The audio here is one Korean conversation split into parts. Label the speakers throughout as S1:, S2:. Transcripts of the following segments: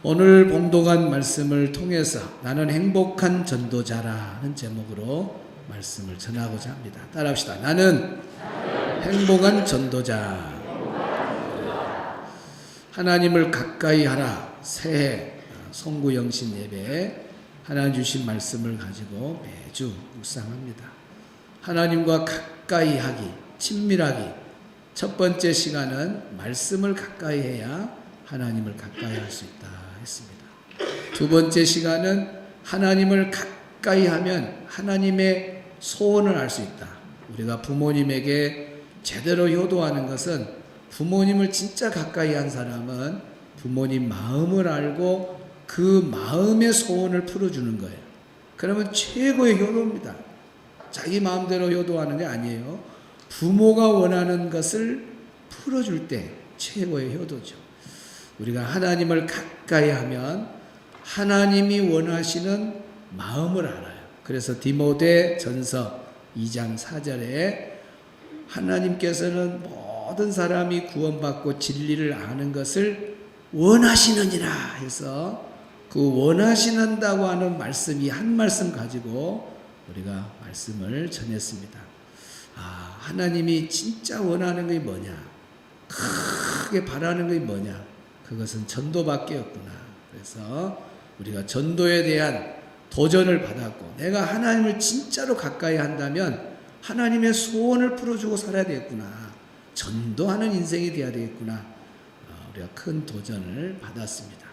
S1: 오늘 봉독한 말씀을 통해서 나는 행복한 전도자라는 제목으로 말씀을 전하고자 합니다. 따라합시다. 나는 행복한 전도자. 하나님을 가까이 하라. 새해 송구영신 예배에 하나님 주신 말씀을 가지고 매주 묵상합니다. 하나님과 가까이 하기, 친밀하기. 첫 번째 시간은 말씀을 가까이 해야 하나님을 가까이 할 수 있다 했습니다. 두 번째 시간은 하나님을 가까이 하면 하나님의 소원을 알 수 있다. 우리가 부모님에게 제대로 효도하는 것은 부모님을 진짜 가까이 한 사람은 부모님 마음을 알고 그 마음의 소원을 풀어주는 거예요. 그러면 최고의 효도입니다. 자기 마음대로 효도하는 게 아니에요. 부모가 원하는 것을 풀어줄 때 최고의 효도죠. 우리가 하나님을 가까이 하면 하나님이 원하시는 마음을 알아요. 그래서 디모데 전서 2장 4절에 하나님께서는 모든 사람이 구원받고 진리를 아는 것을 원하시느니라 해서 그 원하시는다고 하는 말씀이 한 말씀 가지고 우리가 말씀을 전했습니다. 하나님이 진짜 원하는 것이 뭐냐? 크게 바라는 것이 뭐냐? 그것은 전도밖에 없구나. 그래서 우리가 전도에 대한 도전을 받았고 내가 하나님을 진짜로 가까이 한다면 하나님의 소원을 풀어주고 살아야 되겠구나. 전도하는 인생이 되어야 되겠구나. 우리가 큰 도전을 받았습니다.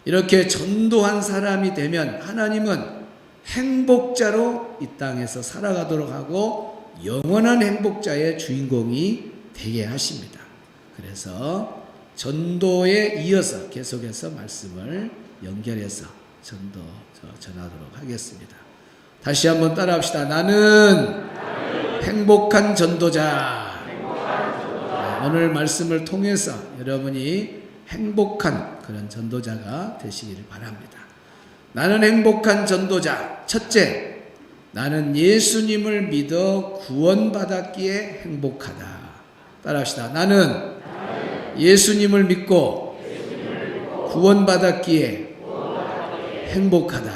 S1: 이렇게 전도한 사람이 되면 하나님은 행복자로 이 땅에서 살아가도록 하고 영원한 행복자의 주인공이 되게 하십니다. 그래서 전도에 이어서 계속해서 말씀을 연결해서 전하도록 하겠습니다. 다시 한번 따라합시다. 나는 행복한 전도자. 오늘 말씀을 통해서 여러분이 행복한 그런 전도자가 되시기를 바랍니다. 나는 행복한 전도자. 첫째, 나는 예수님을 믿어 구원받았기에 행복하다. 따라합시다. 나는 예수님을 믿고 구원받았기에 행복하다.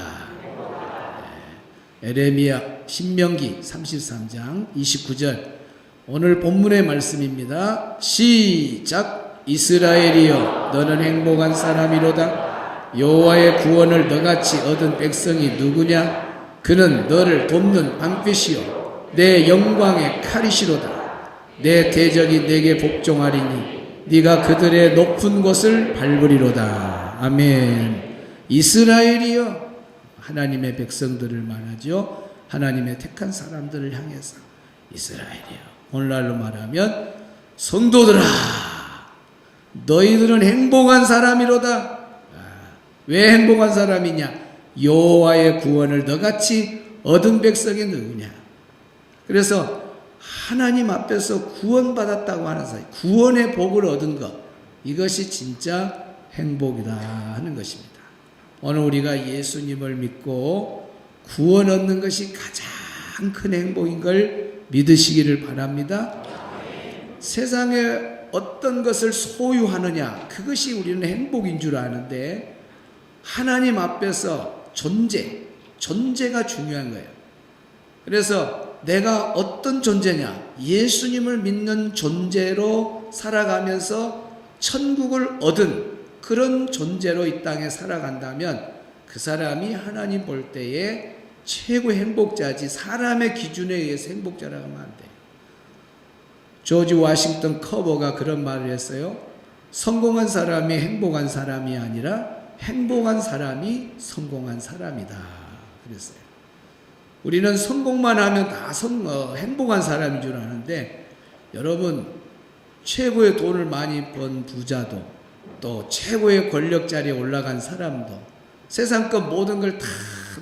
S1: 에레미야 신명기 33장 29절 오늘 본문의 말씀입니다. 시작. 이스라엘이여 너는 행복한 사람이로다. 여호와의 구원을 너같이 얻은 백성이 누구냐? 그는 너를 돕는 방패시요 내 영광의 칼이시로다. 내 대적이 내게 복종하리니 네가 그들의 높은 곳을 밟으리로다. 아멘. 이스라엘이여 하나님의 백성들을 말하죠. 하나님의 택한 사람들을 향해서 이스라엘이여. 오늘날로 말하면 성도들아 너희들은 행복한 사람이로다. 왜 행복한 사람이냐? 여호와의 구원을 너같이 얻은 백성이 누구냐? 그래서 하나님 앞에서 구원받았다고 하는 사람, 구원의 복을 얻은 것, 이것이 진짜 행복이다 하는 것입니다. 오늘 우리가 예수님을 믿고 구원 얻는 것이 가장 큰 행복인 걸 믿으시기를 바랍니다. 세상에 어떤 것을 소유하느냐, 그것이 우리는 행복인 줄 아는데 하나님 앞에서 존재가 중요한 거예요. 그래서 내가 어떤 존재냐, 예수님을 믿는 존재로 살아가면서 천국을 얻은 그런 존재로 이 땅에 살아간다면 그 사람이 하나님 볼 때에 최고의 행복자지 사람의 기준에 의해서 행복자라고 하면 안 돼요. 조지 워싱턴 커버가 그런 말을 했어요. 성공한 사람이 행복한 사람이 아니라 행복한 사람이 성공한 사람이다 그랬어요. 우리는 성공만 하면 다 행복한 사람인 줄 아는데 여러분 최고의 돈을 많이 번 부자도 또 최고의 권력 자리에 올라간 사람도 세상껏 모든 걸 다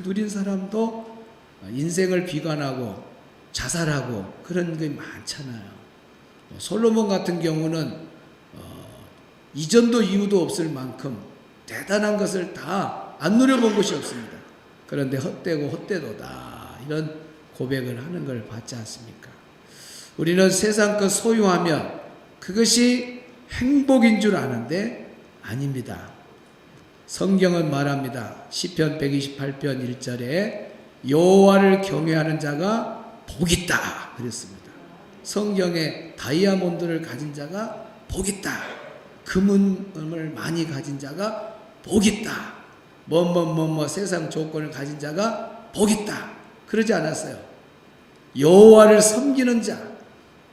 S1: 누린 사람도 인생을 비관하고 자살하고 그런 게 많잖아요. 솔로몬 같은 경우는 이전도 이후도 없을 만큼 대단한 것을 다 안 누려본 것이 없습니다. 그런데 헛되고 헛되도다 이런 고백을 하는 걸 봤지 않습니까? 우리는 세상 것 소유하면 그것이 행복인 줄 아는데 아닙니다. 성경은 말합니다. 시편 128편 1절에 여호와를 경외하는 자가 복있다 그랬습니다. 성경에 다이아몬드를 가진 자가 복있다. 금을 많이 가진 자가 복있다. 세상 조건을 가진 자가 복있다. 그러지 않았어요. 여호와를 섬기는 자,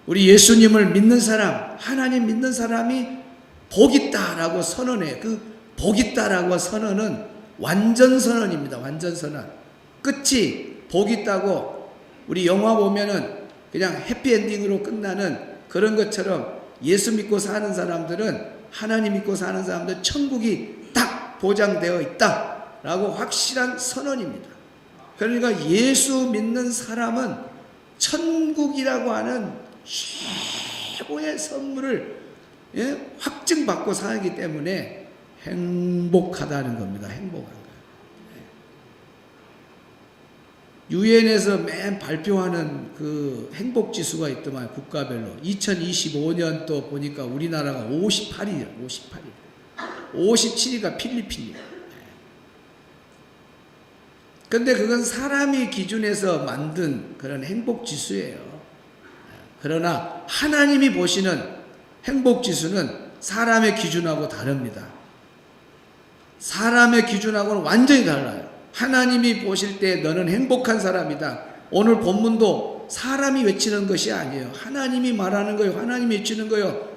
S1: 우리 예수님을 믿는 사람, 하나님 믿는 사람이 복있다라고 선언해. 그 복있다라고 선언은 완전 선언입니다. 완전 선언. 끝이 복있다고 우리 영화 보면은 그냥 해피엔딩으로 끝나는 그런 것처럼 예수 믿고 사는 사람들은, 하나님 믿고 사는 사람들 천국이 딱 보장되어 있다라고 확실한 선언입니다. 그러니까 예수 믿는 사람은 천국이라고 하는 최고의 선물을 확증받고 살기 때문에 행복하다는 겁니다. 행복한 거예요. 유엔에서 맨 발표하는 그 행복지수가 있더만, 국가별로. 2025년 또 보니까 우리나라가 58위야, 58위. 57위가 필리핀이야. 근데 그건 사람이 기준에서 만든 그런 행복지수예요. 그러나 하나님이 보시는 행복지수는 사람의 기준하고 다릅니다. 사람의 기준하고는 완전히 달라요. 하나님이 보실 때 너는 행복한 사람이다. 오늘 본문도 사람이 외치는 것이 아니에요. 하나님이 말하는 거예요. 하나님이 외치는 거예요.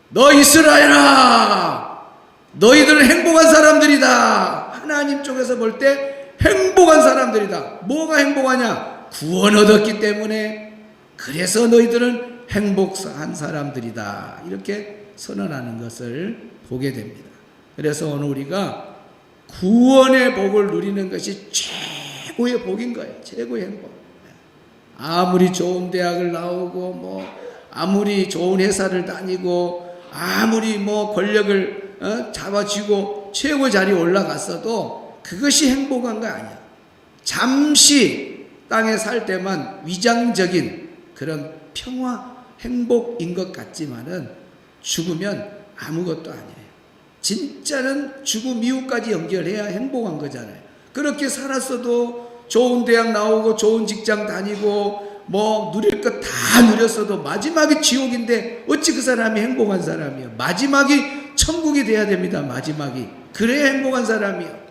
S1: 너 이스라엘아, 너희들은 행복한 사람들이다. 하나님 쪽에서 볼 때 행복한 사람들이다. 뭐가 행복하냐? 구원 얻었기 때문에. 그래서 너희들은 행복한 사람들이다. 이렇게 선언하는 것을 보게 됩니다. 그래서 오늘 우리가 구원의 복을 누리는 것이 최고의 복인 거예요. 최고의 행복. 아무리 좋은 대학을 나오고 아무리 좋은 회사를 다니고 아무리 권력을 잡아쥐고 최고 자리에 올라갔어도 그것이 행복한 거 아니야. 잠시 땅에 살 때만 위장적인 그런 평화, 행복인 것 같지만은 죽으면 아무것도 아니에요. 진짜는 죽음 이후까지 연결해야 행복한 거잖아요. 그렇게 살았어도 좋은 대학 나오고 좋은 직장 다니고 누릴 것 다 누렸어도 마지막이 지옥인데 어찌 그 사람이 행복한 사람이에요? 마지막이 천국이 돼야 됩니다. 마지막이. 그래야 행복한 사람이에요.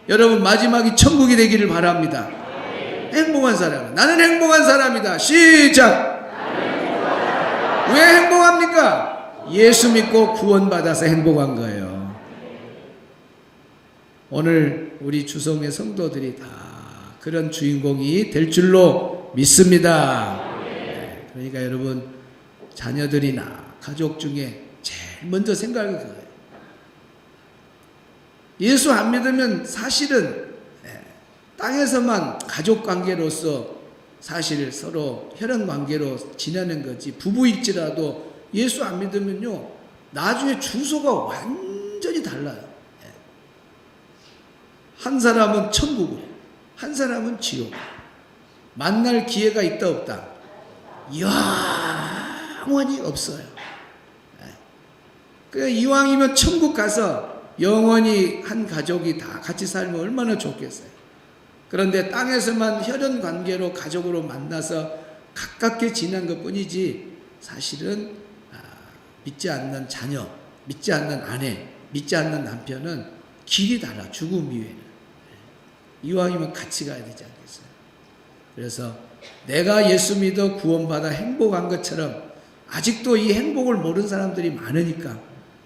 S1: 여러분, 마지막이 천국이 되기를 바랍니다. 행복한 사람. 나는 행복한 사람이다. 시작. 왜 행복합니까? 예수 믿고 구원받아서 행복한 거예요. 오늘 우리 주성의 성도들이 다 그런 주인공이 될 줄로 믿습니다. 그러니까 여러분, 자녀들이나 가족 중에 제일 먼저 생각할 거예요. 예수 안 믿으면 사실은 땅에서만 가족 관계로서 사실 서로 혈연 관계로 지내는 거지, 부부일지라도 예수 안 믿으면요 나중에 주소가 완전히 달라요. 한 사람은 천국으로, 한 사람은 지옥. 만날 기회가 있다 없다? 영원히 없어요. 그러니까 이왕이면 천국 가서 영원히 한 가족이 다 같이 살면 얼마나 좋겠어요. 그런데 땅에서만 혈연 관계로 가족으로 만나서 가깝게 지낸 것 뿐이지 사실은 믿지 않는 자녀, 믿지 않는 아내, 믿지 않는 남편은 길이 달라. 죽음 이후에는. 이왕이면 같이 가야 되지 않겠어요? 그래서 내가 예수 믿어 구원받아 행복한 것처럼 아직도 이 행복을 모르는 사람들이 많으니까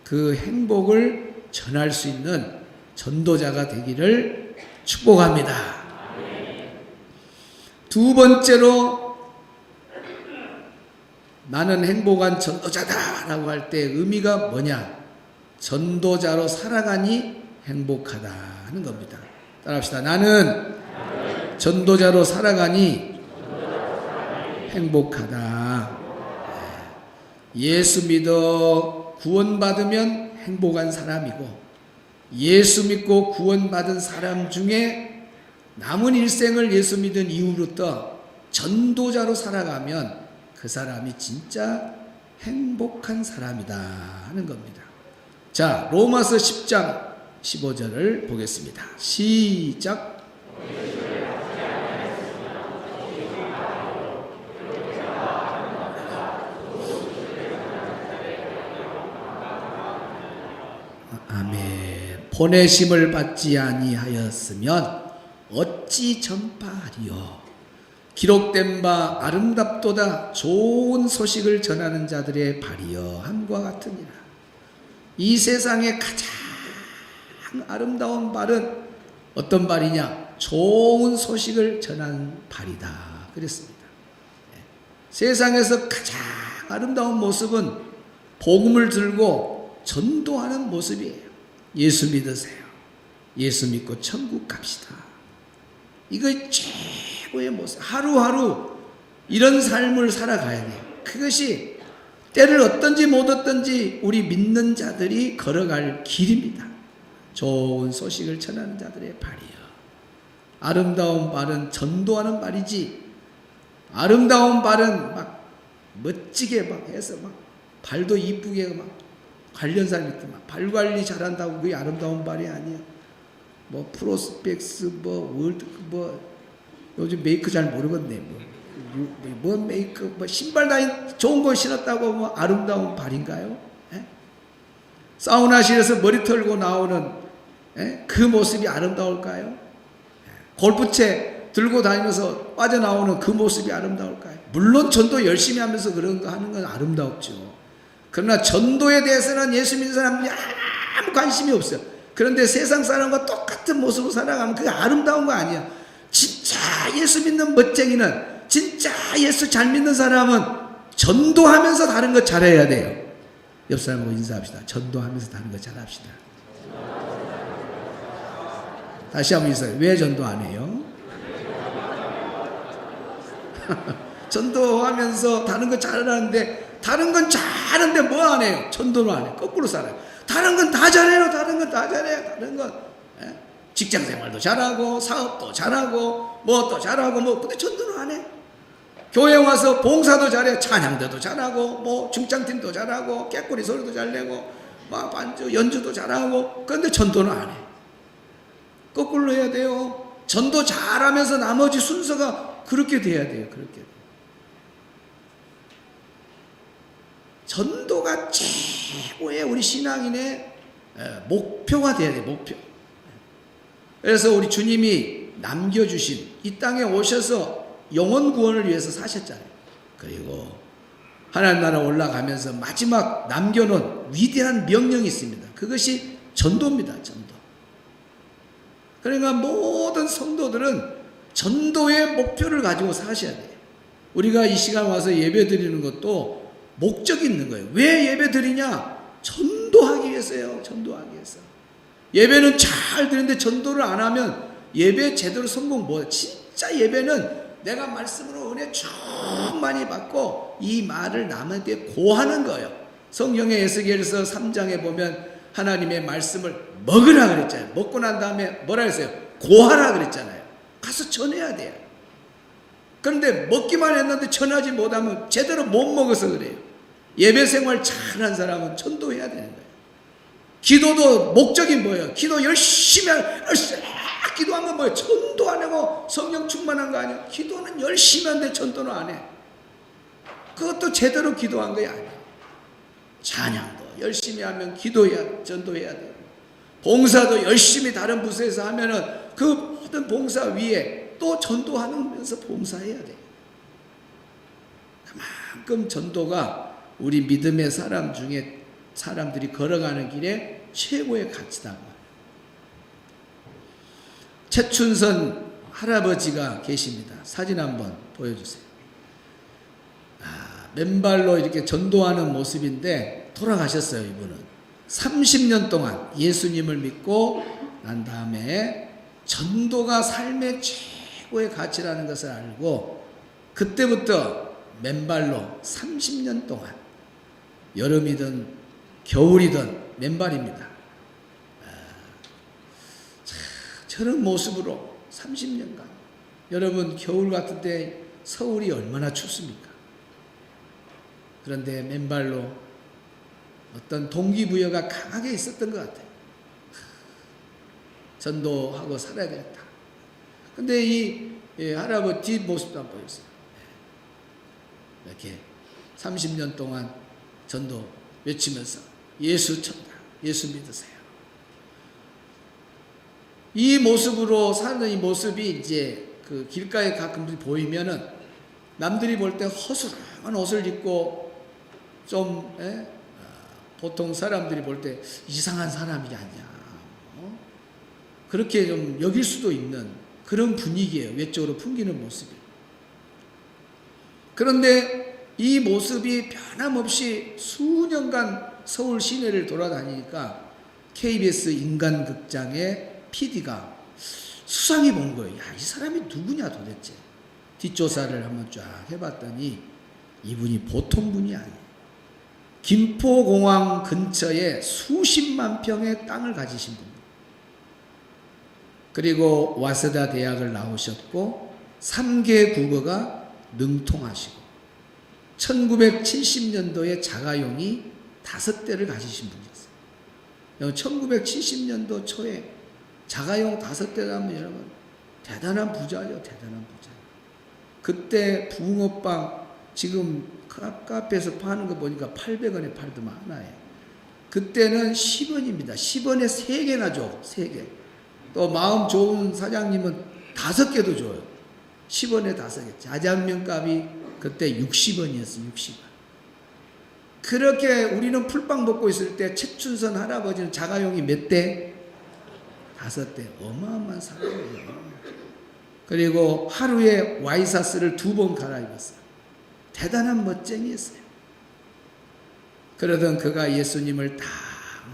S1: 그 행복을 전할 수 있는 전도자가 되기를 축복합니다. 두 번째로 나는 행복한 전도자다라고 할 때 의미가 뭐냐? 전도자로 살아가니 행복하다 하는 겁니다. 따라합시다. 나는 전도자로 살아가니 행복하다. 예수 믿어 구원받으면 행복한 사람이고, 예수 믿고 구원받은 사람 중에 남은 일생을 예수 믿은 이후부터 전도자로 살아가면 그 사람이 진짜 행복한 사람이다 하는 겁니다. 자, 로마서 10장 15절을 보겠습니다. 시작. 아멘. 보내심을 받지 아니하였으면 어찌 전파하리요. 기록된 바 아름답도다 좋은 소식을 전하는 자들의 발이여 함과 같으니라. 이 세상에 가장 아름다운 발은 어떤 발이냐? 좋은 소식을 전하는 발이다 그랬습니다. 세상에서 가장 아름다운 모습은 복음을 들고 전도하는 모습이에요. 예수 믿으세요. 예수 믿고 천국 갑시다. 이거 최고의 모습. 하루하루 이런 삶을 살아가야 돼요. 그것이 때를 얻든지 못 얻든지 우리 믿는 자들이 걸어갈 길입니다. 좋은 소식을 전하는 자들의 발이요. 아름다운 발은 전도하는 발이지, 아름다운 발은 막 멋지게 막 해서 막 발도 이쁘게 막 관련 사람이 막 발 관리 잘한다고 그게 아름다운 발이 아니야. 뭐 프로스펙스 뭐 월드 뭐 요즘 메이크 잘 모르겠네. 뭐 메이크 뭐 신발 다니 좋은 거 신었다고 뭐 아름다운 발인가요? 에? 사우나실에서 머리 털고 나오는 그 모습이 아름다울까요? 골프채 들고 다니면서 빠져나오는 그 모습이 아름다울까요? 물론 전도 열심히 하면서 그런 거 하는 건 아름답죠. 그러나 전도에 대해서는 예수 믿는 사람이 아무 관심이 없어요. 그런데 세상 사람과 똑같은 모습으로 살아가면 그게 아름다운 거 아니야. 진짜 예수 믿는 멋쟁이는, 진짜 예수 잘 믿는 사람은 전도하면서 다른 거 잘해야 돼요. 옆 사람하고 인사합시다. 전도하면서 다른 거 잘합시다. 다시 한번 인사해요. 왜 전도 안 해요? 전도하면서 다른 거 잘하는데, 다른 건 잘하는데 뭐 안 해요? 전도를 안 해요. 거꾸로 살아요. 다른 건 다 잘해요. 다른 건 다 잘해요. 다른 건 직장 생활도 잘하고 사업도 잘하고 뭐 또 잘하고 뭐 근데 전도는 안 해. 교회 와서 봉사도 잘해. 찬양대도 잘하고 뭐 중창팀도 잘하고 깨꼬리 소리도 잘 내고 막 반주 연주도 잘하고 그런데 전도는 안 해. 거꾸로 해야 돼요. 전도 잘하면서 나머지 순서가 그렇게 돼야 돼요. 그렇게. 전도가 최고의 우리 신앙인의 목표가 돼야 돼요. 목표. 그래서 우리 주님이 남겨주신 이 땅에 오셔서 영혼 구원을 위해서 사셨잖아요. 그리고 하나님 나라 올라가면서 마지막 남겨놓은 위대한 명령이 있습니다. 그것이 전도입니다. 전도. 그러니까 모든 성도들은 전도의 목표를 가지고 사셔야 돼요. 우리가 이 시간 와서 예배 드리는 것도 목적이 있는 거예요. 왜 예배 드리냐? 전도하기 위해서요. 전도하기 위해서. 예배는 잘 드리는데 전도를 안 하면 예배 제대로 성공 못해요. 진짜 예배는 내가 말씀으로 은혜 충만히 받고 이 말을 남한테 고하는 거예요. 성경의 에스겔서 3장에 보면 하나님의 말씀을 먹으라 그랬잖아요. 먹고 난 다음에 뭐라 했어요? 고하라 그랬잖아요. 가서 전해야 돼요. 그런데 먹기만 했는데 전하지 못하면 제대로 못 먹어서 그래요. 예배 생활 잘한 사람은 전도해야 되는 거예요. 기도도 목적이 뭐예요? 기도 열심히 기도하면 뭐예요? 전도 안 하고 성령 충만한 거 아니에요? 기도는 열심히 하는데 전도는 안 해. 그것도 제대로 기도한 거 아니에요. 찬양도 열심히 하면 기도해야, 전도해야 돼요. 봉사도 열심히 다른 부서에서 하면은 그 모든 봉사 위에 또 전도하면서 봉사해야 돼요. 그만큼 전도가 우리 믿음의 사람 중에 사람들이 걸어가는 길에 최고의 가치다. 최춘선 할아버지가 계십니다. 사진 한번 보여주세요. 맨발로 이렇게 전도하는 모습인데 돌아가셨어요. 이분은 30년 동안 예수님을 믿고 난 다음에 전도가 삶의 최고의 가치라는 것을 알고 그때부터 맨발로 30년 동안 여름이든 겨울이든 맨발입니다. 저런 모습으로 30년간 여러분 겨울 같은 때 서울이 얼마나 춥습니까? 그런데 맨발로 어떤 동기부여가 강하게 있었던 것 같아요. 전도하고 살아야 되겠다. 근데 이 할아버지 뒷모습도 안 보였어요. 이렇게 30년 동안 전도 외치면서 예수 천다, 예수 믿으세요. 이 모습으로 사는 이 모습이 이제 그 길가에 가끔 보이면은 남들이 볼 때 허술한 옷을 입고 좀 보통 사람들이 볼 때 이상한 사람이 아니야. 그렇게 좀 여길 수도 있는 그런 분위기예요. 외적으로 풍기는 모습이. 그런데 이 모습이 변함없이 수년간 서울 시내를 돌아다니니까 KBS 인간극장의 PD가 수상해 본 거예요. 야, 이 사람이 누구냐 도대체. 뒷조사를 한번 쫙 해봤더니 이분이 보통 분이 아니에요. 김포공항 근처에 수십만 평의 땅을 가지신 분입니다. 그리고 와세다 대학을 나오셨고 3개 국어가 능통하시고 1970년도에 자가용이 5대를 가지신 분이었어요. 1970년도 초에 자가용 5대라면 여러분 대단한 부자죠. 대단한 부자. 그때 붕어빵 지금 카페에서 파는 거 보니까 800원에 팔더만 하나에. 그때는 10원입니다. 10원에 3개나 줘. 3개. 또 마음 좋은 사장님은 5개도 줘요. 10원에 5개. 자장면 값이 그때 60원이었어요. 60원. 그렇게 우리는 풀빵 먹고 있을 때 최춘선 할아버지는 자가용이 몇 대? 5대. 어마어마한 사람이에요. 그리고 하루에 와이셔츠를 2번 갈아입었어요. 대단한 멋쟁이였어요. 그러던 그가 예수님을 다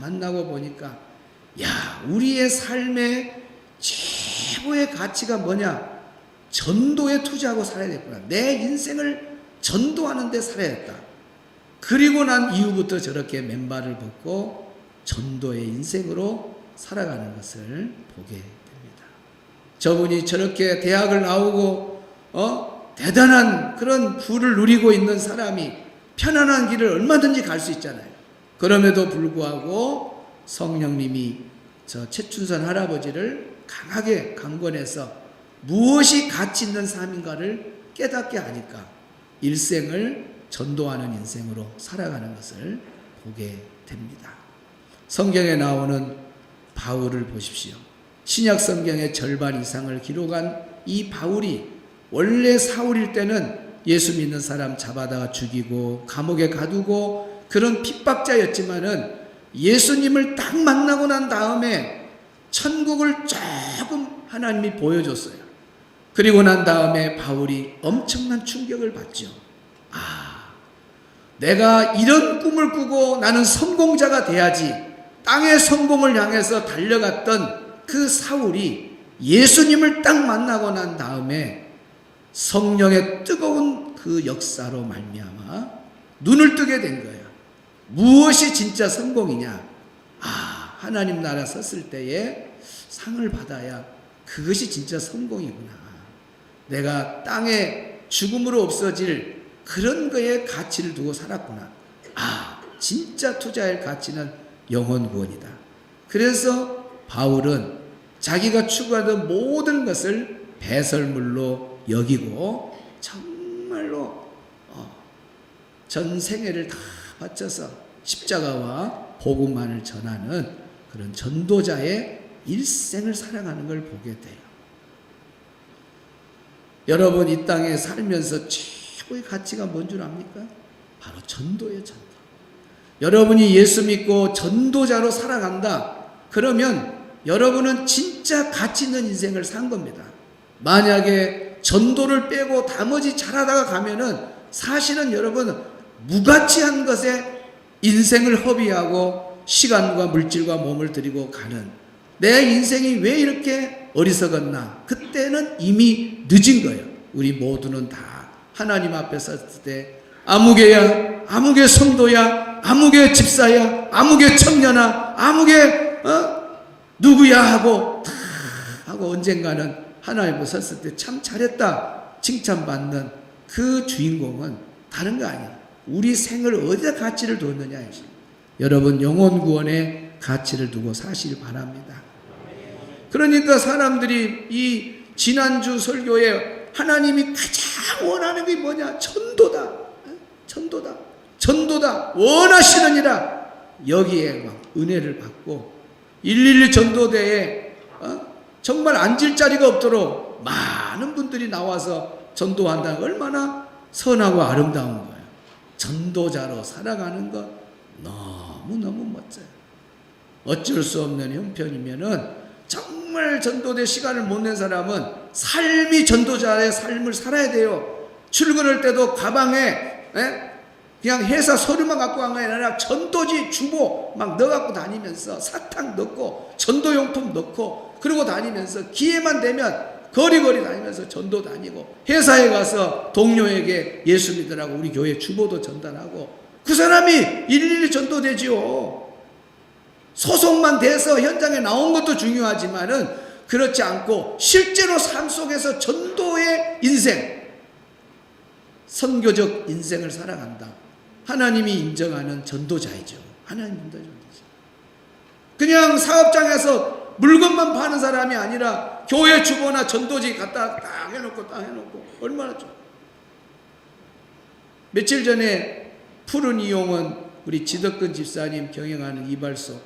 S1: 만나고 보니까 야, 우리의 삶의 최고의 가치가 뭐냐? 전도에 투자하고 살아야겠구나. 내 인생을 전도하는 데 살아야겠다. 그리고 난 이후부터 저렇게 맨발을 벗고 전도의 인생으로 살아가는 것을 보게 됩니다. 저분이 저렇게 대학을 나오고 대단한 그런 부를 누리고 있는 사람이 편안한 길을 얼마든지 갈 수 있잖아요. 그럼에도 불구하고 성령님이 저 최춘선 할아버지를 강하게 강권해서 무엇이 가치 있는 삶인가를 깨닫게 하니까 일생을 전도하는 인생으로 살아가는 것을 보게 됩니다. 성경에 나오는 바울을 보십시오. 신약 성경의 절반 이상을 기록한 이 바울이 원래 사울일 때는 예수 믿는 사람 잡아다가 죽이고 감옥에 가두고 그런 핍박자였지만은 예수님을 딱 만나고 난 다음에 천국을 조금 하나님이 보여줬어요. 그리고 난 다음에 바울이 엄청난 충격을 받죠. 아, 내가 이런 꿈을 꾸고 나는 성공자가 돼야지. 땅의 성공을 향해서 달려갔던 그 사울이 예수님을 딱 만나고 난 다음에 성령의 뜨거운 그 역사로 말미암아 눈을 뜨게 된 거예요. 무엇이 진짜 성공이냐? 아, 하나님 나라 섰을 때에 상을 받아야 그것이 진짜 성공이구나. 내가 땅에 죽음으로 없어질 그런 거에 가치를 두고 살았구나. 아, 진짜 투자할 가치는 영혼 구원이다. 그래서 바울은 자기가 추구하던 모든 것을 배설물로 여기고 정말로 전 생애를 다 바쳐서 십자가와 복음만을 전하는 그런 전도자의 일생을 살아가는 걸 보게 돼요. 여러분 이 땅에 살면서 최고의 가치가 뭔 줄 압니까? 바로 전도예요. 전도. 여러분이 예수 믿고 전도자로 살아간다. 그러면 여러분은 진짜 가치 있는 인생을 산 겁니다. 만약에 전도를 빼고 나머지 잘하다가 가면은 사실은 여러분 무가치한 것에 인생을 허비하고 시간과 물질과 몸을 들이고 가는 내 인생이 왜 이렇게 어리석었나? 그때는 이미 늦은 거예요. 우리 모두는 다 하나님 앞에 섰을 때 아무개야, 아무개 성도야, 아무개 집사야, 아무개 청년아, 아무개 누구야 하고 다 하고 언젠가는 하나님 앞에 섰을 때 참 잘했다 칭찬받는 그 주인공은 다른 거 아니야. 우리 생을 어디다 가치를 뒀느냐. 여러분 영혼 구원에 가치를 두고 사시길 바랍니다. 그러니까 사람들이 이 지난주 설교에 하나님이 가장 원하는 게 뭐냐? 전도다. 전도다. 전도다. 원하시느니라. 여기에 막 은혜를 받고 112 전도대에 정말 앉을 자리가 없도록 많은 분들이 나와서 전도한다는 얼마나 선하고 아름다운 거예요. 전도자로 살아가는 것 너무너무 멋져요. 어쩔 수 없는 형편이면은 정말 전도대 시간을 못 낸 사람은 삶이 전도자의 삶을 살아야 돼요. 출근할 때도 가방에 그냥 회사 서류만 갖고 간 게 아니라 전도지 주보 막 넣어갖고 다니면서 사탕 넣고 전도용품 넣고 그러고 다니면서 기회만 되면 거리거리 다니면서 전도 다니고 회사에 가서 동료에게 예수 믿으라고 우리 교회 주보도 전달하고 그 사람이 112 전도되지요. 소속만 돼서 현장에 나온 것도 중요하지만은 그렇지 않고 실제로 삶 속에서 전도의 인생, 선교적 인생을 살아간다. 하나님이 인정하는 전도자이죠. 하나님 인정하는 전도자. 그냥 사업장에서 물건만 파는 사람이 아니라 교회 주보나 전도지 갖다 딱 해놓고 얼마나 좋아. 며칠 전에 푸른 이용은 우리 지덕근 집사님 경영하는 이발소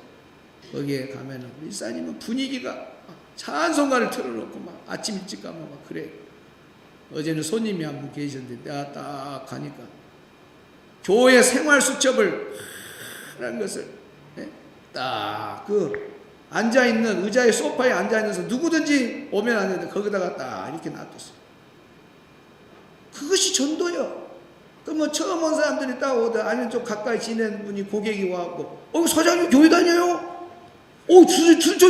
S1: 거기에 가면은 우리 집사님은 분위기가 찬송가를 틀어놓고 막 아침 일찍 가면 막 그래. 어제는 손님이 한 분 계셨는데 내가 딱 가니까 교회 생활수첩을 하는 것을 딱 그 앉아있는 의자에 소파에 앉아있는서 누구든지 오면 안 되는데 거기다가 딱 이렇게 놔뒀어요. 그것이 전도요. 그 뭐 처음 온 사람들이 딱 오다 아니면 좀 가까이 지낸 분이 고객이 와갖고 사장님 교회 다녀요?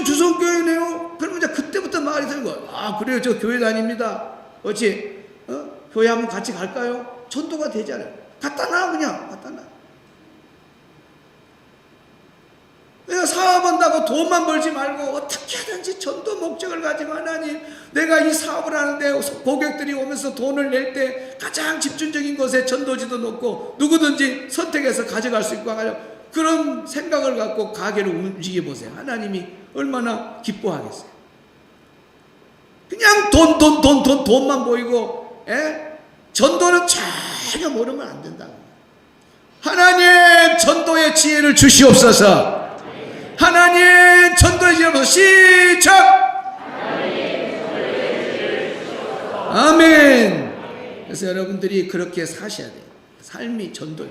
S1: 주성교회네요? 그러면 이제 그때부터 말이 되는 거야. 그래요 저 교회 다닙니다. 어찌 교회 한번 같이 갈까요? 전도가 되잖아요. 갖다 놔 그냥 갖다 놔. 그냥 사업한다고 돈만 벌지 말고 어떻게 하든지 전도 목적을 가지고 하나님 내가 이 사업을 하는데 고객들이 오면서 돈을 낼 때 가장 집중적인 것에 전도지도 놓고 누구든지 선택해서 가져갈 수 있고 그런 생각을 갖고 가게를 움직여 보세요. 하나님이 얼마나 기뻐하겠어요. 그냥 돈만 보이고 전도는 전혀 모르면 안 된다. 하나님 전도의 지혜를 주시옵소서. 하나님 전도의 지혜로 시작. 아멘. 그래서 여러분들이 그렇게 사셔야 돼요. 삶이 전도.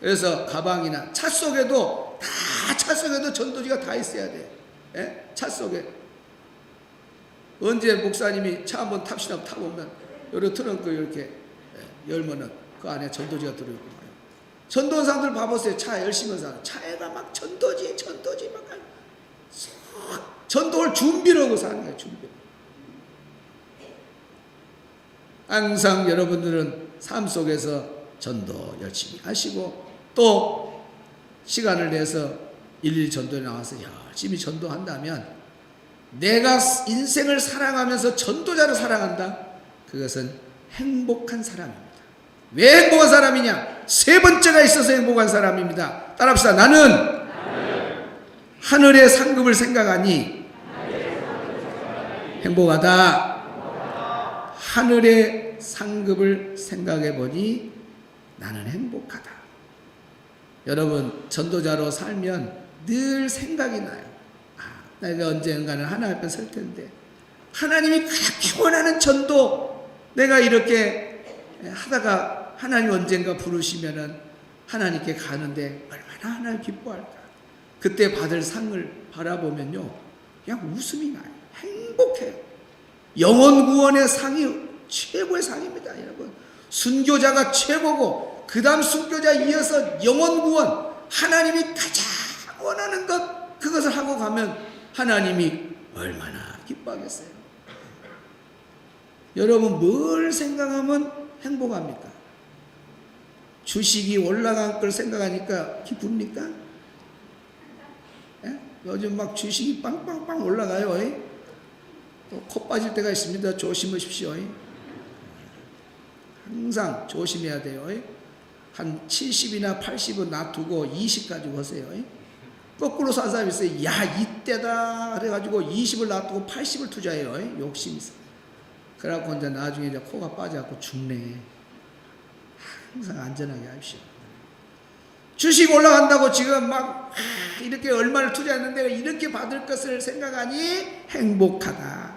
S1: 그래서 가방이나 차 속에도 전도지가 다 있어야 돼요. 차 속에 언제 목사님이 차 한번 탑시다 타보면 요런 트렁크 이렇게 열면은 그 안에 전도지가 들어있고 전도사람들 봐보세요. 차 열심히 사는 차에가 막 전도지 막 전도를 준비를 하고 사는 거예요. 준비. 항상 여러분들은 삶 속에서 전도 열심히 하시고 또 시간을 내서 112 전도에 나와서 열심히 전도한다면 내가 인생을 살아가면서 전도자로 살아간다. 그것은 행복한 사람입니다. 왜 행복한 사람이냐? 세 번째가 있어서 행복한 사람입니다. 따라합시다. 나는 하늘의 상급을 생각하니 행복하다. 하늘의 상급을 생각해 보니 나는 행복하다. 여러분 전도자로 살면 늘 생각이 나요. 내가 언젠가는 하나님 앞에 설 텐데 하나님이 그렇게 원하는 전도 내가 이렇게 하다가 하나님 언젠가 부르시면은 하나님께 가는데 얼마나 하나님 기뻐할까. 그때 받을 상을 바라보면요 그냥 웃음이 나요. 행복해요. 영혼 구원의 상이 최고의 상입니다. 여러분 순교자가 최고고 그 다음 순교자에 이어서 영혼 구원 하나님이 가장 원하는 것 그것을 하고 가면 하나님이 얼마나 기뻐하겠어요. 여러분 뭘 생각하면 행복합니까? 주식이 올라간 걸 생각하니까 기쁩니까? 요즘 막 주식이 빵빵빵 올라가요. 또 코 빠질 때가 있습니다. 조심하십시오. 항상 조심해야 돼요. 한 70이나 80은 놔두고 20 가지고 하세요. 거꾸로 산 사람이 있어요. 야, 이때다. 그래가지고 20을 놔두고 80을 투자해요. 욕심이 있어. 그래갖고 이제 나중에 이제 코가 빠져갖고 죽네. 항상 안전하게 합시다. 주식 올라간다고 지금 막 이렇게 얼마를 투자했는데 이렇게 받을 것을 생각하니 행복하다.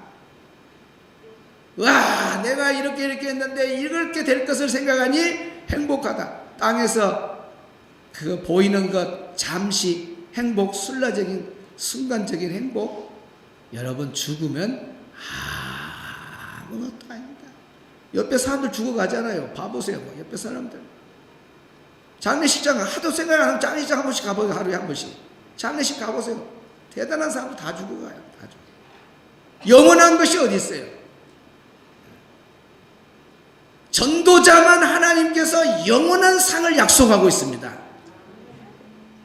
S1: 와, 내가 이렇게 했는데 이렇게 될 것을 생각하니 행복하다. 땅에서 그 보이는 것 잠시 행복, 순간적인 행복. 여러분 죽으면 아무것도 아닙니다. 옆에 사람들 죽어가잖아요. 봐보세요. 옆에 사람들. 장례식장 하도 생각하면 장례식장 한 번씩 가보세요. 하루에 한 번씩. 장례식 가보세요. 대단한 사람들 다 죽어가요. 다 죽어. 영원한 것이 어디 있어요? 전도자만 하나님께서 영원한 상을 약속하고 있습니다.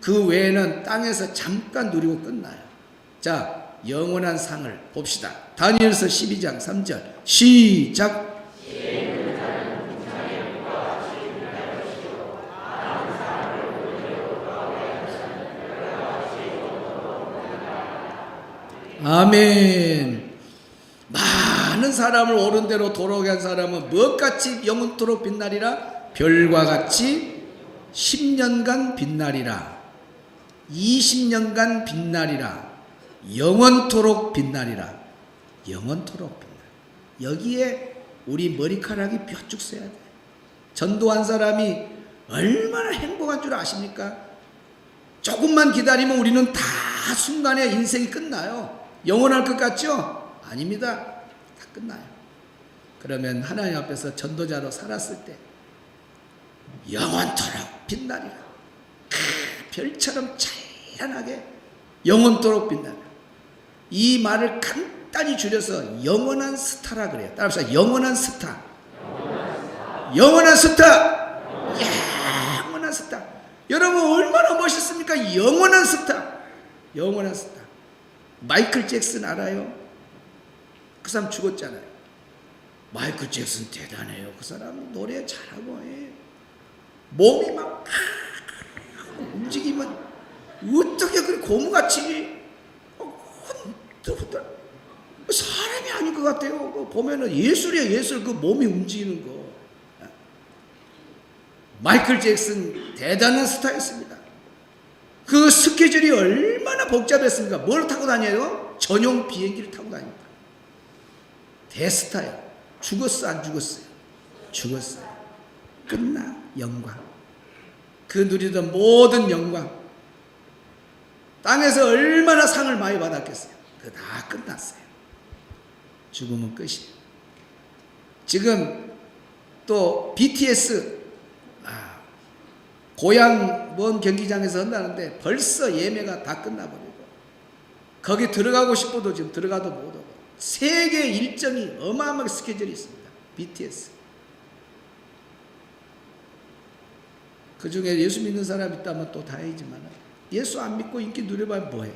S1: 그 외에는 땅에서 잠깐 누리고 끝나요. 자, 영원한 상을 봅시다. 다니엘서 12장 3절 시작. 아멘. 많은 사람을 옳은 대로 돌아오게 한 사람은 무엇같이 영원토록 빛나리라? 별과 같이 10년간 빛나리라. 20년간 빛나리라. 영원토록 빛나리라. 영원토록 빛나리라. 여기에 우리 머리카락이 뼈쭉 써야 돼. 전도한 사람이 얼마나 행복한 줄 아십니까? 조금만 기다리면 우리는 다 순간에 인생이 끝나요. 영원할 것 같죠? 아닙니다. 다 끝나요. 그러면 하나님 앞에서 전도자로 살았을 때 영원토록 빛나리라. 별처럼 찬란하게 영원토록 빛나리라. 이 말을 간단히 줄여서 영원한 스타라 그래요. 따라합시다. 영원한 스타. 영원한 스타. 영원한 스타. 여러분 얼마나 멋있습니까? 영원한 스타. 영원한 스타. 마이클 잭슨 알아요? 그 사람 죽었잖아요. 마이클 잭슨 대단해요. 그 사람 노래 잘하고 해. 몸이 막 움직이면 어떻게 그렇게 고무같이 사람이 아닌 것 같아요. 보면은 예술이에요. 예술. 그 몸이 움직이는 거. 마이클 잭슨 대단한 스타였습니다. 그 스케줄이 얼마나 복잡했습니까? 뭘 타고 다녀요? 전용 비행기를 타고 다닙니다. 대스타예요. 죽었어 안 죽었어요? 죽었어요. 끝나. 영광. 그 누리던 모든 영광. 땅에서 얼마나 상을 많이 받았겠어요? 그거 다 끝났어요. 죽으면 끝이에요. 지금 또 BTS 고향 먼 경기장에서 한다는데 벌써 예매가 다 끝나버리고 거기 들어가고 싶어도 지금 들어가도 못 오고 세계 일정이 어마어마하게 스케줄이 있습니다. BTS. 그 중에 예수 믿는 사람 있다면 또 다행이지만 예수 안 믿고 인기 누려봐야 뭐해.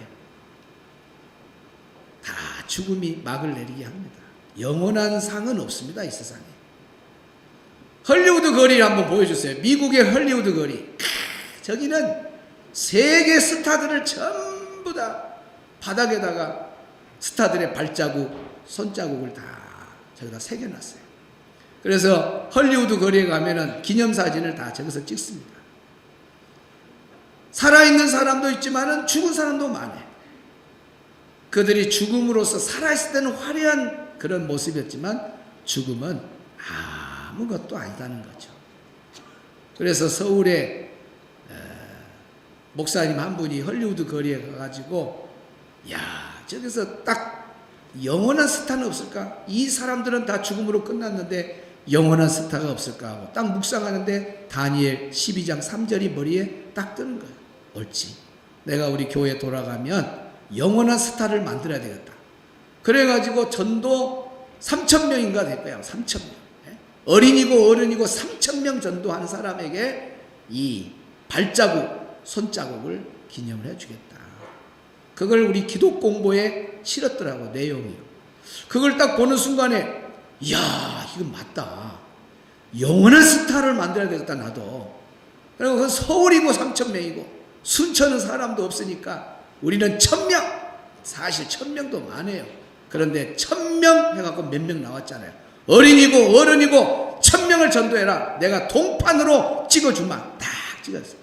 S1: 다 죽음이 막을 내리게 합니다. 영원한 상은 없습니다. 이 세상에. 헐리우드 거리를 한번 보여주세요. 미국의 헐리우드 거리. 저기는 세계 스타들을 전부 다 바닥에다가 스타들의 발자국, 손자국을 다 저기다 새겨놨어요. 그래서 헐리우드 거리에 가면은 기념사진을 다 저기서 찍습니다. 살아있는 사람도 있지만은 죽은 사람도 많아요. 그들이 죽음으로써 살아있을 때는 화려한 그런 모습이었지만 죽음은 아무것도 아니다는 거죠. 그래서 서울에 목사님 한 분이 헐리우드 거리에 가가지고 저기서 딱 영원한 스타는 없을까? 이 사람들은 다 죽음으로 끝났는데 영원한 스타가 없을까 하고 딱 묵상하는데 다니엘 12장 3절이 머리에 딱 뜨는 거예요. 옳지. 내가 우리 교회에 돌아가면 영원한 스타를 만들어야 되겠다. 그래가지고 전도 3,000명인가 될 거야. 3,000명. 어린이고 어른이고 3,000명 전도하는 사람에게 이 발자국, 손자국을 기념을 해주겠다. 그걸 우리 기독 공보에 실었더라고, 내용이요. 그걸 딱 보는 순간에, 이야, 이거 맞다. 영원한 스타를 만들어야 되겠다, 나도. 그리고 그건 서울이고 3,000명이고, 순천은 사람도 없으니까 우리는 1000명, 사실 1000명도 많아요. 그런데 1000명 해갖고 몇 명 나왔잖아요. 어린이고 어른이고 1000명을 전도해라. 내가 동판으로 찍어주마. 딱 찍었어요.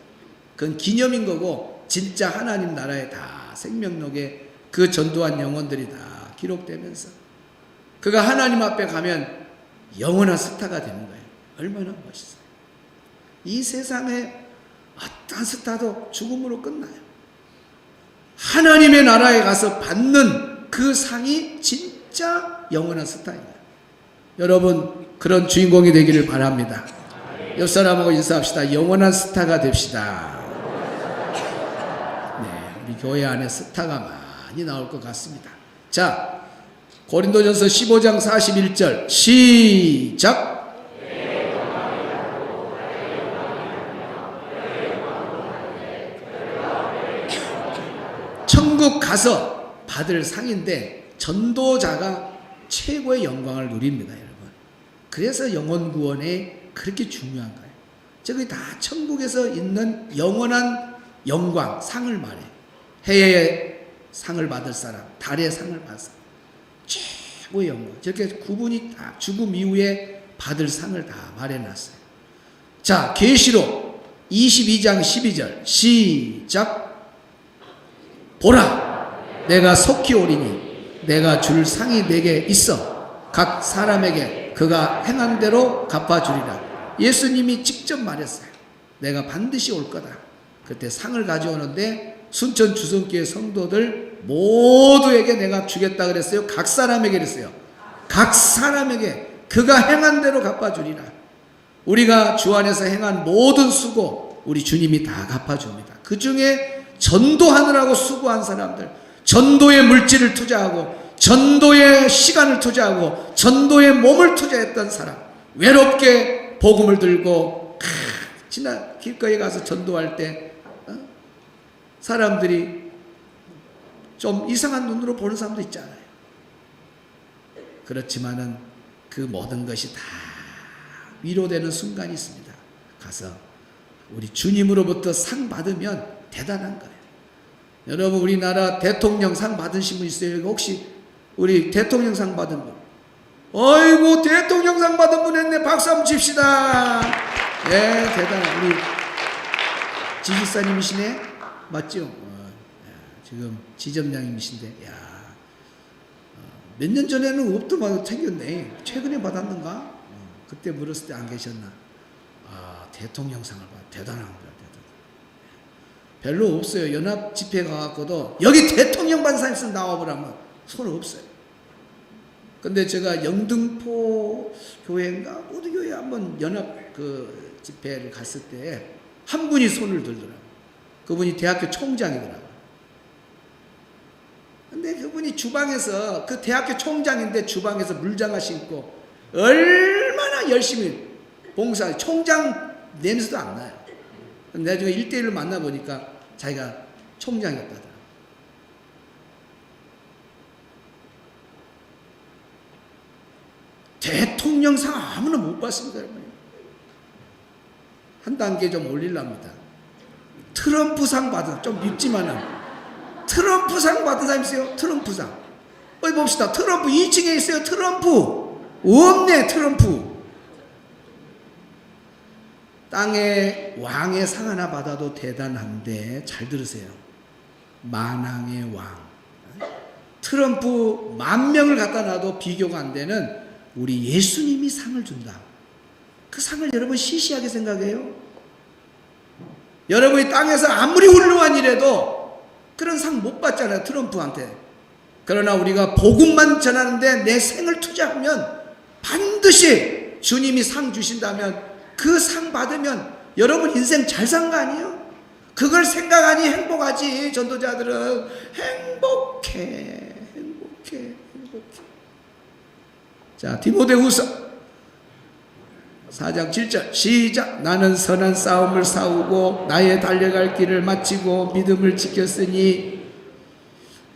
S1: 그건 기념인 거고 진짜 하나님 나라에 다 생명록에 그 전도한 영혼들이 다 기록되면서 그가 하나님 앞에 가면 영원한 스타가 되는 거예요. 얼마나 멋있어요. 이 세상에 어떤 스타도 죽음으로 끝나요. 하나님의 나라에 가서 받는 그 상이 진짜 영원한 스타예요. 여러분 그런 주인공이 되기를 바랍니다. 옆 사람하고 인사합시다. 영원한 스타가 됩시다. 네, 우리 교회 안에 스타가 많이 나올 것 같습니다. 자, 고린도전서 15장 41절 시작. 천국 가서 받을 상인데 전도자가 최고의 영광을 누립니다, 여러분. 그래서 영혼 구원에 그렇게 중요한 거예요. 저기 다 천국에서 있는 영원한 영광, 상을 말해. 해의 상을 받을 사람, 달의 상을 받을 사람, 최고의 영광. 저렇게 구분이 다 죽음 이후에 받을 상을 다 말해놨어요. 자, 계시록 22장 12절 시작. 보라, 내가 속히 오리니 내가 줄 상이 내게 있어 각 사람에게 그가 행한 대로 갚아주리라. 예수님이 직접 말했어요. 내가 반드시 올 거다. 그때 상을 가져오는데 순천 주성교회 성도들 모두에게 내가 주겠다 그랬어요. 각 사람에게 그랬어요. 각 사람에게 그가 행한 대로 갚아주리라. 우리가 주 안에서 행한 모든 수고 우리 주님이 다 갚아줍니다. 그 중에 전도하느라고 수고한 사람들, 전도에 물질을 투자하고 전도에 시간을 투자하고 전도에 몸을 투자했던 사람, 외롭게 복음을 들고 지나 길거리에 가서 전도할 때 사람들이 좀 이상한 눈으로 보는 사람도 있잖아요. 그렇지만은 그 모든 것이 다 위로되는 순간이 있습니다. 가서 우리 주님으로부터 상 받으면 대단한 거예요. 여러분 우리나라 대통령 상 받으신 분 있어요? 혹시 우리 대통령 상 받은 분? 어이구 대통령 상 받은 분 했네. 박수 한번 칩시다. 예, 대단한 우리 지지사님이시네. 맞죠? 지금 지점장님이신데, 야, 몇 년 전에는 없더만 챙겼네. 최근에 받았는가? 그때 물었을 때 안 계셨나? 아, 대통령상을 받. 대단한 거야. 별로 없어요. 연합 집회 가갖고도 여기 대통령 반사에서 나와보라면 손 없어요. 근데 제가 영등포 교회인가 어디 교회 한번 연합 그 집회를 갔을 때 한 분이 손을 들더라고요. 그분이 대학교 총장이더라고요. 근데 그분이 주방에서 그 대학교 총장인데 주방에서 물장화 신고 얼마나 열심히 봉사, 총장 냄새도 안 나요. 나중에 1대1로 만나보니까 자기가 총장이었다더라. 대통령상 아무나 못 받습니다, 여러분. 한 단계 좀 올리랍니다. 트럼프상 받은, 좀 밉지만은, 트럼프상 받은 사람 있어요? 트럼프상. 어디 봅시다. 트럼프 2층에 있어요, 트럼프. 없네, 트럼프. 땅에 왕의 상 하나 받아도 대단한데 잘 들으세요. 만왕의 왕. 트럼프 10,000명을 갖다 놔도 비교가 안 되는 우리 예수님이 상을 준다. 그 상을 여러분 시시하게 생각해요? 여러분이 땅에서 아무리 훌륭한 일해도 그런 상 못 받잖아요, 트럼프한테. 그러나 우리가 복음만 전하는데 내 생을 투자하면 반드시 주님이 상 주신다면 그 상 받으면 여러분 인생 잘 산 거 아니에요? 그걸 생각하니 행복하지. 전도자들은 행복해. 자, 디모데후서 4장 7절 시작. 나는 선한 싸움을 싸우고 나의 달려갈 길을 마치고 믿음을 지켰으니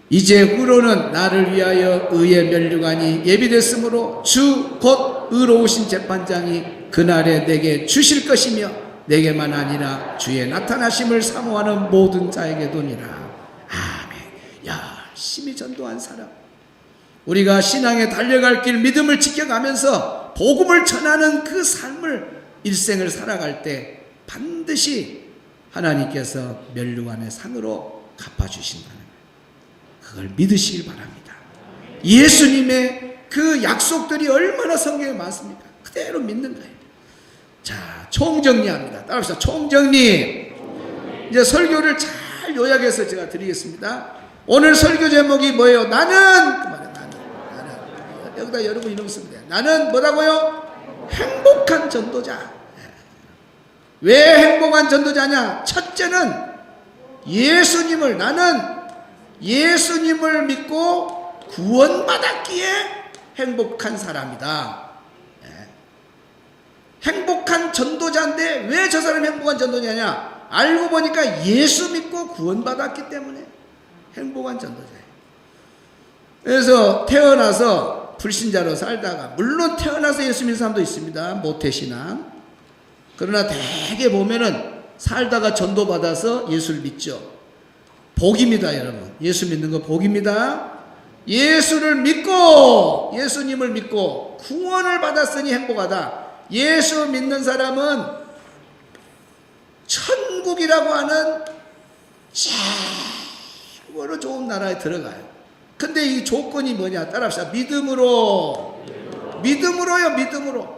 S1: 이제 후로는 나를 위하여 의의 면류관이 예비됐으므로 주 곧 의로우신 재판장이 그날에 내게 주실 것이며 내게만 아니라 주의 나타나심을 사모하는 모든 자에게도니라. 아멘. 열심히 전도한 사람, 우리가 신앙에 달려갈 길 믿음을 지켜가면서 복음을 전하는 그 삶을 일생을 살아갈 때 반드시 하나님께서 멸류관의 상으로 갚아주신다는 거예요. 그걸 믿으시길 바랍니다. 예수님의 그 약속들이 얼마나 성경에 많습니까? 그대로 믿는 거예요. 자, 총정리합니다. 따라합시다. 총정리. 이제 설교를 잘 요약해서 제가 드리겠습니다. 오늘 설교 제목이 뭐예요? 나는, 그 말이에요. 나는. 여기다 여러분 이름 쓰면 돼요. 나는 뭐라고요? 행복한 전도자. 왜 행복한 전도자냐? 첫째는 나는 예수님을 믿고 구원받았기에 행복한 사람이다. 행복한 전도자인데 왜 저 사람이 행복한 전도자냐? 알고 보니까 예수 믿고 구원받았기 때문에 행복한 전도자예요. 그래서 태어나서 불신자로 살다가, 물론 태어나서 예수 믿는 사람도 있습니다. 모태신앙. 그러나 대개 보면은 살다가 전도받아서 예수를 믿죠. 복입니다, 여러분. 예수 믿는 거 복입니다. 예수님을 믿고 구원을 받았으니 행복하다. 예수 믿는 사람은 천국이라고 하는 최고로 좋은 나라에 들어가요. 근데 이 조건이 뭐냐? 따라합시다. 믿음으로요, 믿음으로.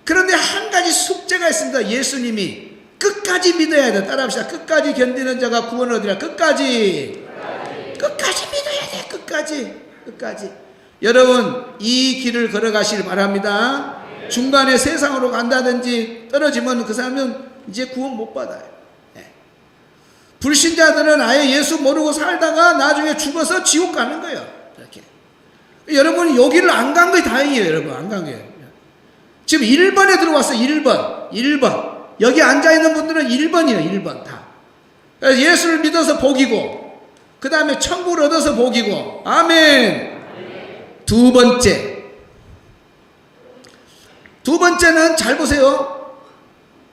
S1: 그런데 한 가지 숙제가 있습니다. 예수님이 끝까지 믿어야 돼. 따라합시다. 끝까지 견디는 자가 구원을 얻으리라. 끝까지 믿어야 돼. 끝까지. 여러분, 이 길을 걸어가시길 바랍니다. 중간에 세상으로 간다든지 떨어지면 그 사람은 이제 구원 못 받아요. 불신자들은 아예 예수 모르고 살다가 나중에 죽어서 지옥 가는 거예요. 이렇게. 여러분이 여기를 안 간 게 다행이에요. 여러분, 안 간 거예요. 지금 1번에 들어왔어요. 1번. 여기 앉아있는 분들은 1번이에요. 1번 다. 그래서 예수를 믿어서 복이고, 그 다음에 천국을 얻어서 복이고. 아멘. 두 번째는 잘 보세요.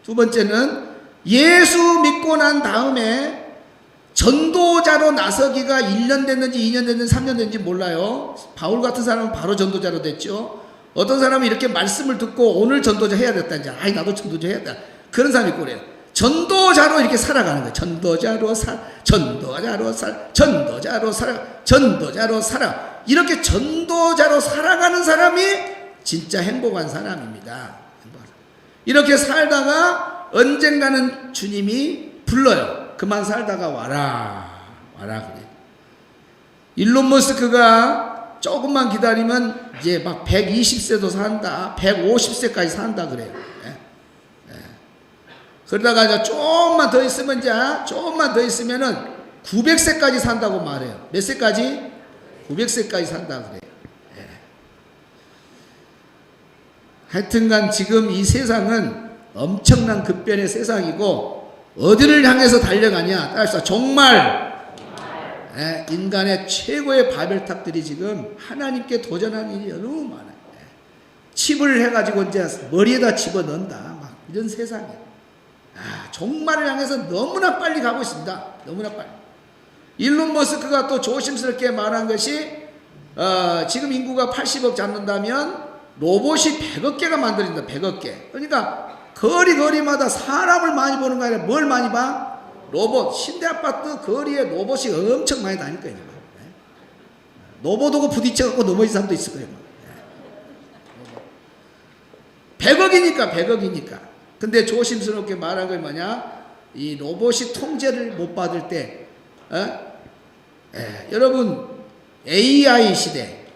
S1: 두 번째는 예수 믿고 난 다음에 전도자로 나서기가 1년 됐는지 2년 됐는지 3년 됐는지 몰라요. 바울 같은 사람은 바로 전도자로 됐죠. 어떤 사람은 이렇게 말씀을 듣고 오늘 전도자 해야 됐다. 이제 나도 전도자 해야 돼. 그런 사람이 있고 그래요. 전도자로 이렇게 살아가는 거예요. 전도자로 살아. 이렇게 전도자로 살아가는 사람이 진짜 행복한 사람입니다. 이렇게 살다가 언젠가는 주님이 불러요. 그만 살다가 와라 그래. 일론 머스크가 조금만 기다리면 이제 막 120세도 산다, 150세까지 산다 그래요. 그러다가 이제 조금만 더 있으면은 900세까지 산다고 말해요. 몇 세까지? 900세까지 산다 그래요. 하여튼간 지금 이 세상은 엄청난 급변의 세상이고, 어디를 향해서 달려가냐? 따라서 정말 인간의 최고의 바벨탑들이 지금 하나님께 도전하는 일이 너무 많아요. 칩을 해가지고 이제 머리에다 집어넣는다, 막 이런 세상이에요. 종말을 향해서 너무나 빨리 가고 있습니다. 너무나 빨리. 일론 머스크가 또 조심스럽게 말한 것이, 지금 인구가 80억 잡는다면 로봇이 100억 개가 만들어진다. 100억 개. 그러니까 거리마다 사람을 많이 보는 거 아니라 뭘 많이 봐? 로봇. 신대아파트 거리에 로봇이 엄청 많이 다닐 거예요. 로봇하고 부딪혀갖고 넘어진 사람도 있을 거예요. 100억이니까. 근데 조심스럽게 말한 건 뭐냐? 이 로봇이 통제를 못 받을 때, 여러분, AI 시대.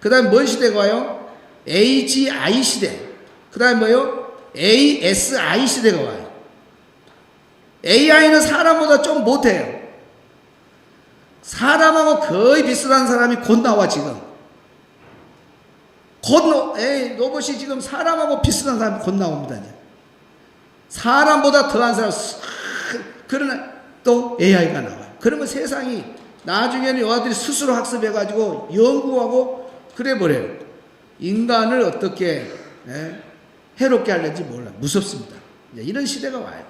S1: 그 다음에 뭔 시대가 와요? AGI 시대. 그 다음에 뭐요? ASI 시대가 와요. AI는 사람보다 좀 못해요. 사람하고 거의 비슷한 사람이 곧 나와, 지금. 로봇이 지금 사람하고 비슷한 사람이 곧 나옵니다. 이제. 사람보다 더한 사람, 그러나 또 AI가 나와요. 그러면 세상이 나중에는 여자들이 스스로 학습해가지고 연구하고 그래 버려요. 인간을 어떻게 해롭게 하려는지 몰라. 무섭습니다. 이제 이런 시대가 와요.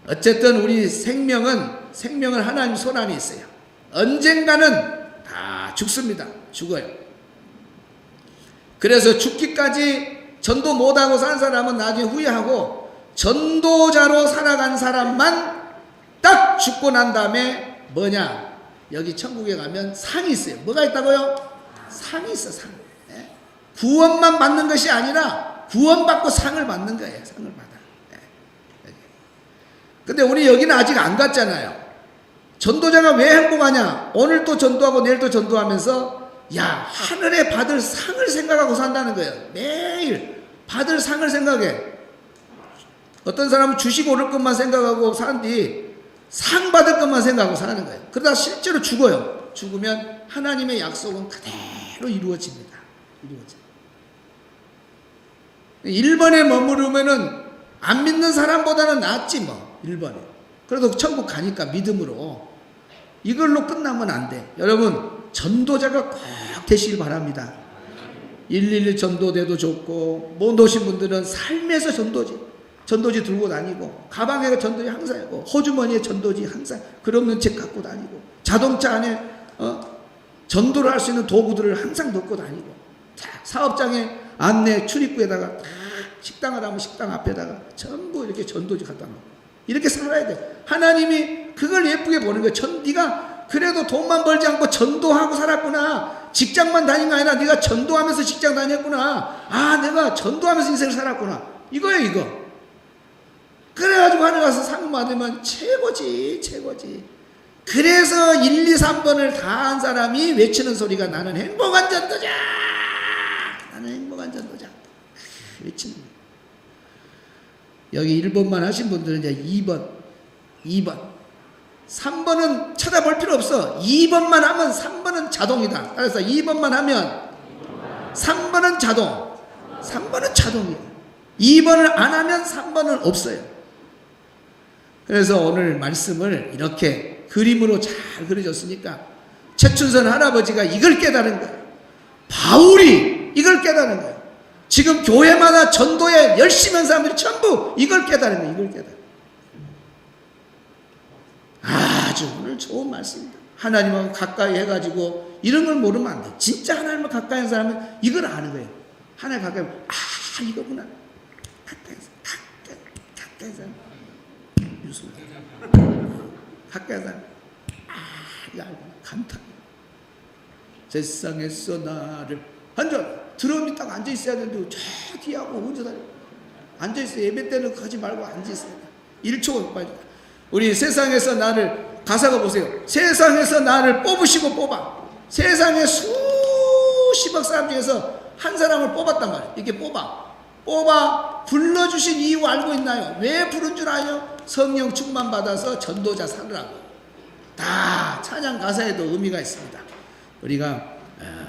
S1: 어쨌든 우리 생명은 하나님 손 안에 있어요. 언젠가는 다 죽습니다. 죽어요. 그래서 죽기까지 전도 못하고 산 사람은 나중에 후회하고, 전도자로 살아간 사람만 딱 죽고 난 다음에 뭐냐, 여기 천국에 가면 상이 있어요. 뭐가 있다고요? 상이 있어. 상. 구원만 받는 것이 아니라 구원받고 상을 받는 거예요. 상을 받아. 근데 우리 여기는 아직 안 갔잖아요. 전도자가 왜 행복하냐? 오늘 또 전도하고 내일 또 전도하면서 야, 하늘에 받을 상을 생각하고 산다는 거예요. 매일 받을 상을 생각해. 어떤 사람은 주식 오를 것만 생각하고 사는데 상 받을 것만 생각하고 사는 거예요. 그러다 실제로 죽어요. 죽으면 하나님의 약속은 그대로 이루어집니다. 이루어집니다. 1번에 머무르면은 안 믿는 사람보다는 낫지 뭐. 1번에. 그래도 천국 가니까 믿음으로. 이걸로 끝나면 안 돼. 여러분, 전도자가 꼭 되시길 바랍니다. 111 전도대도 좋고, 못 오신 분들은 삶에서 전도지 들고 다니고, 가방에 전도지 항상 있고, 호주머니에 전도지 항상, 글없는 책 갖고 다니고, 자동차 안에 전도를 할 수 있는 도구들을 항상 넣고 다니고, 사업장에 안내 출입구에다가 딱 식당을 하면 식당 앞에다가 전부 이렇게 전도지 갖다 놓고, 이렇게 살아야 돼. 하나님이 그걸 예쁘게 보는 거예요. 네가 그래도 돈만 벌지 않고 전도하고 살았구나. 직장만 다닌 거 아니라 네가 전도하면서 직장 다녔구나. 아, 내가 전도하면서 인생을 살았구나. 이거예요, 이거. 그래가지고 하늘 가서 상 받으면 최고지, 최고지. 그래서 1, 2, 3번을 다 한 사람이 외치는 소리가 나는 행복한 전도자. 나는 행복한 전도자. 외치는 거예요. 여기 1번만 하신 분들은 이제 2번. 3번은 찾아볼 필요 없어. 2번만 하면 3번은 자동이다. 따라서 2번만 하면 3번은 자동. 3번은 자동이에요. 2번을 안 하면 3번은 없어요. 그래서 오늘 말씀을 이렇게 그림으로 잘 그려줬으니까 최춘선 할아버지가 이걸 깨달은 거예요. 바울이 이걸 깨달은 거예요. 지금 교회마다 전도에 열심히 한 사람들이 전부 이걸 깨달은 거예요. 이걸 깨달은 거예요. 아주 오늘 좋은 말씀입니다. 하나님하고 가까이 해가지고 이런 걸 모르면 안 돼. 진짜 하나님과 가까이 한 사람은 이걸 아는 거예요. 하나님 가까이 하면 아, 이거구나. 가까이 한 사람 유수입니다. 가까이 한 사람 이거 알구나. 감탄. 세상에서 나를 한절 드럼이 딱 앉아 있어야 되는데 저 뒤하고 혼자 다니고 앉아 있어요. 예배 때는 가지 말고 앉아 있어야 돼. 1초 빠져. 우리 세상에서 나를 가사가 보세요. 세상에서 나를 뽑으시고 뽑아. 세상에 수십억 사람 중에서 한 사람을 뽑았단 말이에요. 이렇게 뽑아 불러주신 이유 알고 있나요? 왜 부른 줄 아요? 성령 충만 받아서 전도자 살으라고. 다 찬양 가사에도 의미가 있습니다. 우리가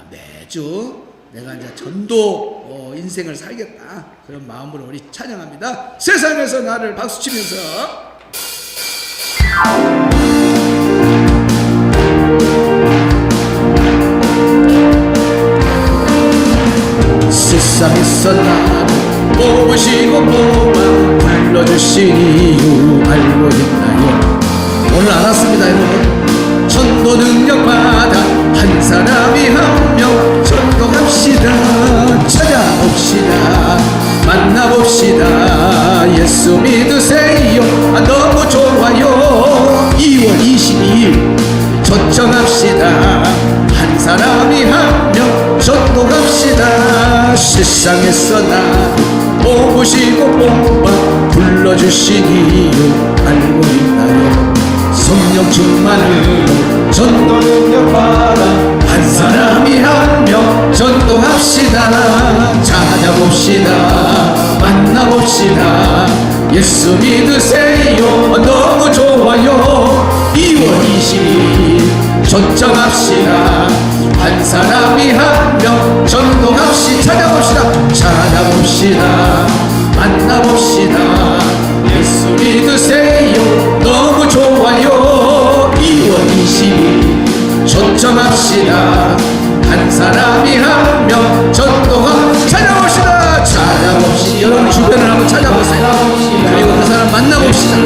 S1: 매주 내가 이제 전도 인생을 살겠다 그런 마음으로 우리 찬양합니다. 세상에서 나를 박수치면서 세상에서 나를 뽑으시고 뽑아 불러주신 이유 알고 있나요? 오늘 알았습니다. 여러분 전도 능력 받아 한 사람이 한 명 전도합시다. 찾아봅시다. 만나봅시다. 예수 믿으세요. 너무 좋아요. 2월 22일 초청합시다. 한 사람이 한 명 전도합시다. 세상에서 나 뽑으시고 뽑아 불러주신 이유 알고 있나요? 성령 충만으로 전도 능력 받아 한 사람이 한 명 전도합시다. 찾아봅시다. 만나봅시다. 예수 믿으세요. 너무 좋아요. 2월 22일 초청합시다. 한 사람이 한 명 전도합시다. 찾아봅시다. 만나봅시다. 예수 믿으세요. 너무 좋아요. 2월 22일 초청합시다. 한 사람이 한 명 전도가 찾아봅시다. 찾아봅시다. 여러분 주변을 한번 찾아보세요. 그리고 그 사람 만나봅시다.